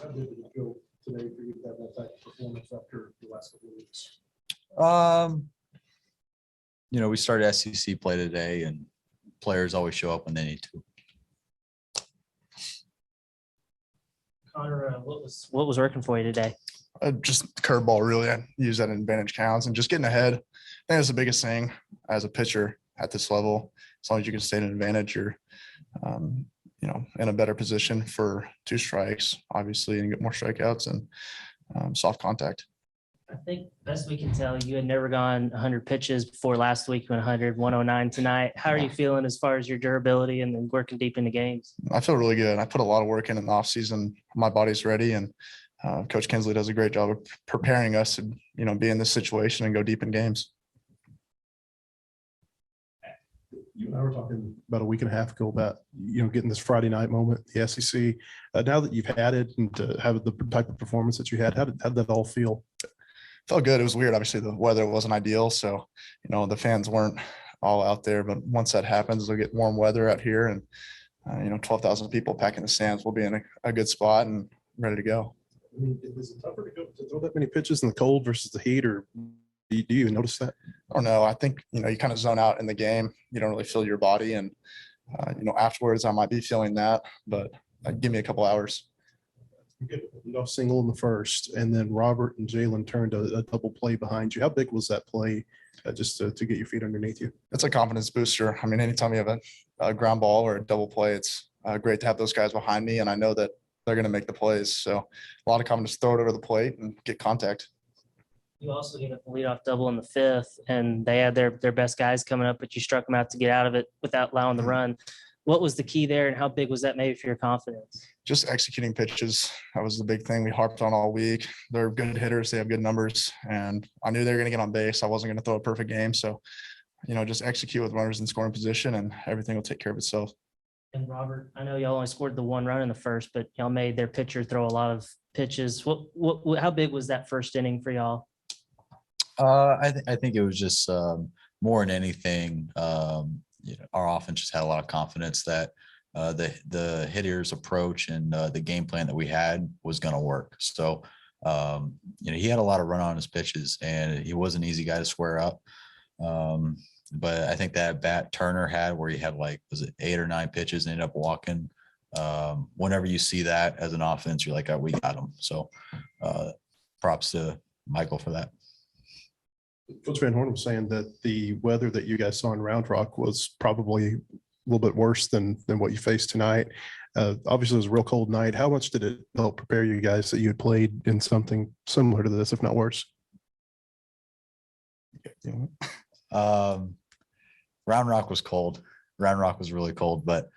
How did it feel today for you to have that type of performance after the last couple of weeks? We started SEC play today, and players always show up when they need to. Connor, what was working for you today? Just curveball, really. I use that in advantage counts and just getting ahead. I think that's the biggest thing as a pitcher at this level. As long as you can stay in an advantage, you're, in a better position for 2 strikes, obviously, and get more strikeouts and soft contact. I think best we can tell, you had never gone 100 pitches before last week. You went 100, 109 tonight. How are you feeling as far as your durability and then working deep into games? I feel really good. I put a lot of work in the off season. My body's ready, and Coach Kinsley does a great job of preparing us to, be in this situation and go deep in games. You and I were talking about a week and a half ago about, getting this Friday night moment, the SEC. Now that you've had it and to have the type of performance that you had, how did that all feel? Felt good. It was weird. Obviously, the weather wasn't ideal, so the fans weren't all out there. But once that happens, they'll get warm weather out here, and 12,000 people packing the stands. We'll be in a good spot and ready to go. I mean, is it tougher to throw that many pitches in the cold versus the heat, or do you even notice that? I don't know. I think you kind of zone out in the game. You don't really feel your body, and afterwards I might be feeling that, but give me a couple hours. You get no single in the first, and then Robert and Jalen turned a double play behind you. How big was that play, just to get your feet underneath you? It's a confidence booster. I mean, anytime you have a ground ball or a double play, it's great to have those guys behind me, and I know that they're going to make the plays. So a lot of confidence, throw it over the plate and get contact. You also get a leadoff double in the 5th, and they had their best guys coming up, but you struck them out to get out of it without allowing the run. What was the key there, and how big was that maybe for your confidence? Just executing pitches. That was the big thing we harped on all week. They're good hitters. They have good numbers, and I knew they were going to get on base. I wasn't going to throw a perfect game. So, just execute with runners in scoring position, and everything will take care of itself. And Robert, I know y'all only scored the 1 run in the first, but y'all made their pitcher throw a lot of pitches. How big was that first inning for y'all? I think it was just more than anything. Our offense just had a lot of confidence that the hitter's approach and the game plan that we had was going to work. So, he had a lot of run on his pitches, and he was an easy guy to square up. But I think that bat Turner had, where he had 8 or 9 pitches and ended up walking. Whenever you see that as an offense, you're like, oh, we got him. So props to Michael for that. Coach Van Horn was saying that the weather that you guys saw in Round Rock was probably a little bit worse than what you faced tonight. Obviously, it was a real cold night. How much did it help prepare you guys that you had played in something similar to this, if not worse? Round Rock was cold. Round Rock was really cold, but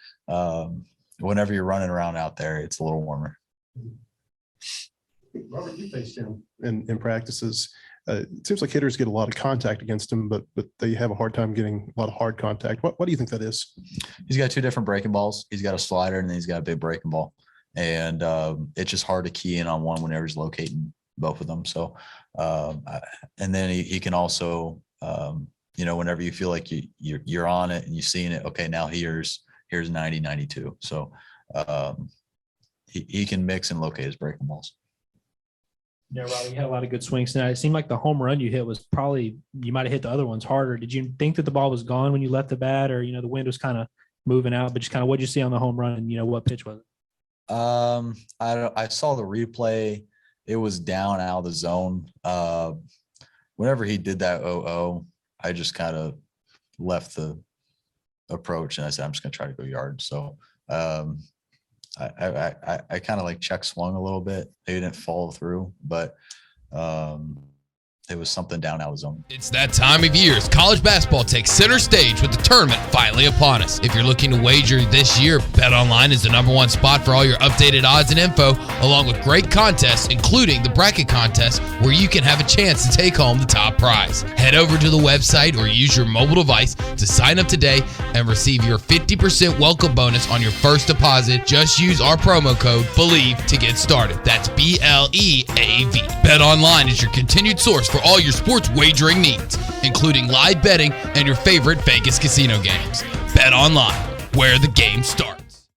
whenever you're running around out there, it's a little warmer. Robert, you faced him in practices. It seems like hitters get a lot of contact against him, but they have a hard time getting a lot of hard contact. What do you think that is? He's got 2 different breaking balls. He's got a slider, and then he's got a big breaking ball. And it's just hard to key in on one whenever he's locating both of them. So, and then he can also, whenever you feel like you're on it and you're seeing it, okay, now here's 90, 92. So he can mix and locate his breaking balls. Yeah, Robbie, you had a lot of good swings tonight. It seemed like the home run you hit was probably, you might have hit the other ones harder. Did you think that the ball was gone when you left the bat, or, the wind was kind of moving out, but just kind of what'd you see on the home run, and, what pitch was it? I saw the replay. It was down out of the zone. Whenever he did that 0-0, I just kind of left the approach, and I said, I'm just going to try to go yard. So, I kind of check swung a little bit. They didn't follow through, but it was something down out of zone. It's that time of year as college basketball takes center stage with the tournament finally upon us. If you're looking to wager this year, BetOnline is the #1 spot for all your updated odds and info, along with great contests, including the bracket contest, where you can have a chance to take home the top prize. Head over to the website or use your mobile device to sign up today and receive your 50% welcome bonus on your first deposit. Just use our promo code BELIEVE to get started. That's BLEAV. BetOnline is your continued source for all your sports wagering needs, including live betting and your favorite Vegas casino games. BetOnline, where the game starts.